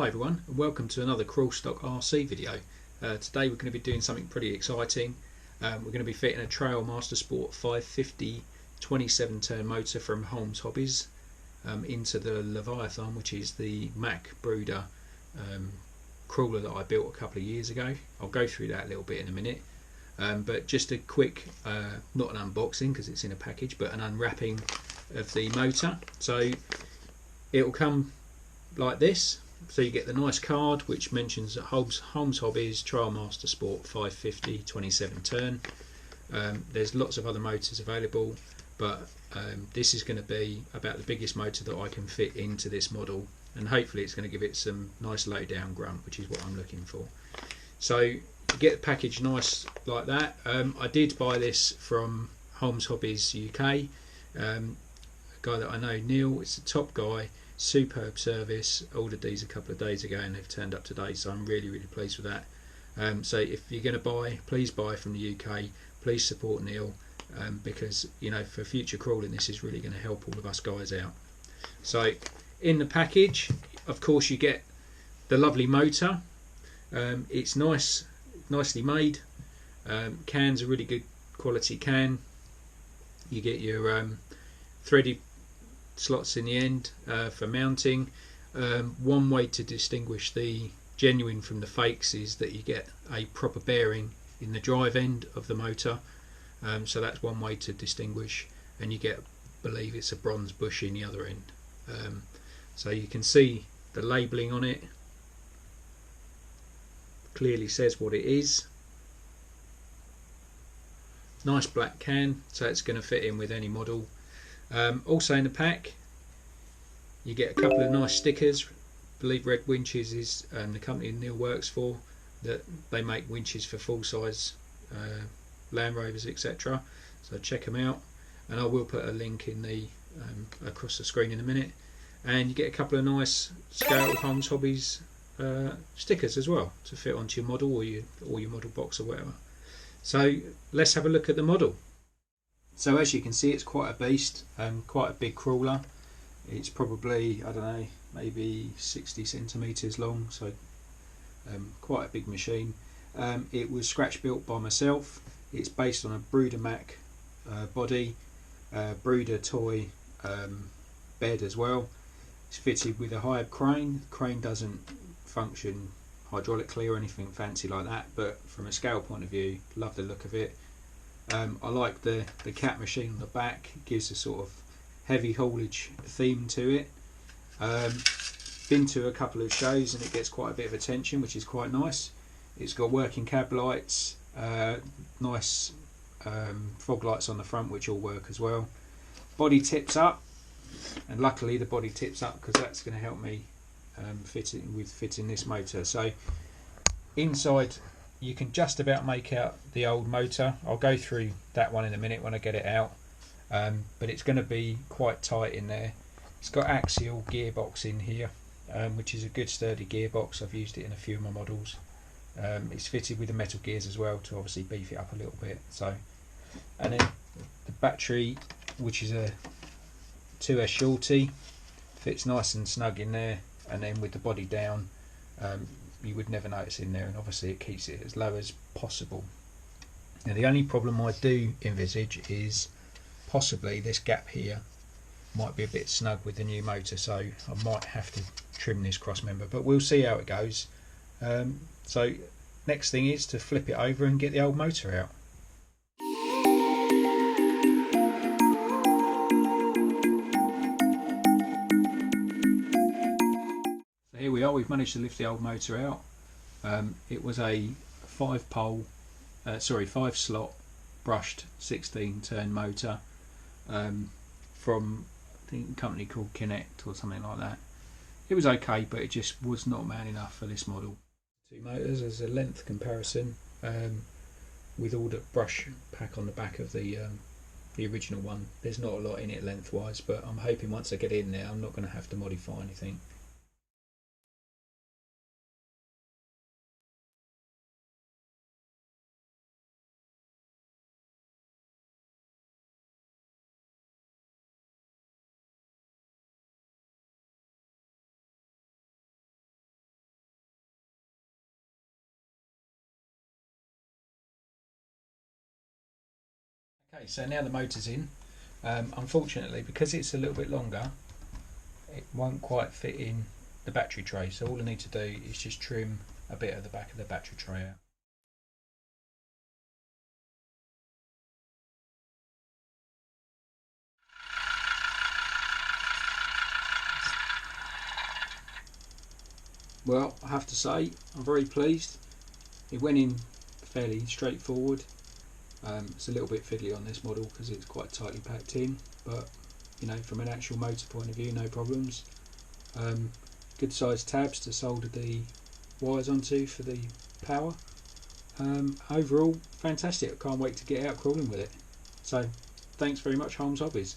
Hi everyone, and welcome to another Crawl Stock RC video. Today we're going to be doing something pretty exciting. We're going to be fitting a Trailmaster Sport 550 27 turn motor from Holmes Hobbies into the Leviathan, which is the Mack Brooder crawler that I built a couple of years ago. I'll go through that a little bit in a minute, but just a quick, not an unboxing because it's in a package, but an unwrapping of the motor. So it will come like this. So you get the nice card which mentions that Holmes Hobbies Trailmaster Sport 550 27 turn. There's lots of other motors available, but this is going to be about the biggest motor that I can fit into this model, and hopefully it's going to give it some nice low down grunt, which is what I'm looking for. So you get the package nice like that. I did buy this from Holmes Hobbies UK, a guy that I know, Neil. It's a top guy. Superb service. Ordered these a couple of days ago and they've turned up today, so I'm really pleased with that. So if you're going to buy, please buy from the UK. Please support Neil, because you know, for future crawling this is really going to help all of us guys out. So in the package, of course, you get the lovely motor. It's nicely made. Can's a really good quality can. You get your threaded slots in the end for mounting. One way to distinguish the genuine from the fakes is that you get a proper bearing in the drive end of the motor, so that's one way to distinguish, and you get, I believe it's a bronze bush in the other end. So you can see the labelling on it clearly says what it is. Nice black can, so it's going to fit in with any model. Also in the pack you get a couple of nice stickers. I believe Red Winches is the company Neil works for, that they make winches for full size Land Rovers, etc. So check them out, and I will put a link in the across the screen in a minute. And you get a couple of nice scale Holmes Hobbies stickers as well to fit onto your model or your model box or whatever. So let's have a look at the model. So as you can see, it's quite a beast, quite a big crawler. It's probably, I don't know, maybe 60 centimeters long, so quite a big machine. It was scratch built by myself. It's based on a Brooder Mack body, Brooder toy bed as well. It's fitted with a high crane. The crane doesn't function hydraulically or anything fancy like that, but from a scale point of view, love the look of it. I like the cat machine on the back. It gives a sort of heavy haulage theme to it. Been to a couple of shows and it gets quite a bit of attention, which is quite nice. It's got working cab lights, nice fog lights on the front, which all work as well. Body tips up, and luckily the body tips up because that's going to help me fitting this motor. So inside you can just about make out the old motor. I'll go through that one in a minute when I get it out, but it's going to be quite tight in there. It's got axial gearbox in here, which is a good sturdy gearbox. I've used it in a few of my models. It's fitted with the metal gears as well to obviously beef it up a little bit. So, and then the battery, which is a 2S Shorty, fits nice and snug in there, and then with the body down, you would never notice in there, and obviously it keeps it as low as possible. Now the only problem I do envisage is possibly this gap here might be a bit snug with the new motor, so I might have to trim this cross member, but we'll see how it goes. So next thing is to flip it over and get the old motor out. Here we are, we've managed to lift the old motor out. It was a 5 slot brushed 16 turn motor from, I think, a company called Connect or something like that. It was okay, but it just was not man enough for this model. Two motors as a length comparison, with all the brush pack on the back of the original one. There's not a lot in it lengthwise, but I'm hoping once I get in there I'm not going to have to modify anything. Okay, so now the motor's in. Unfortunately, because it's a little bit longer, it won't quite fit in the battery tray, so all I need to do is just trim a bit of the back of the battery tray out. Well, I have to say, I'm very pleased. It went in fairly straightforward. It's a little bit fiddly on this model because it's quite tightly packed in, but you know, from an actual motor point of view, no problems. Good sized tabs to solder the wires onto for the power. Overall, fantastic. I can't wait to get out crawling with it. So, thanks very much, Holmes Hobbies.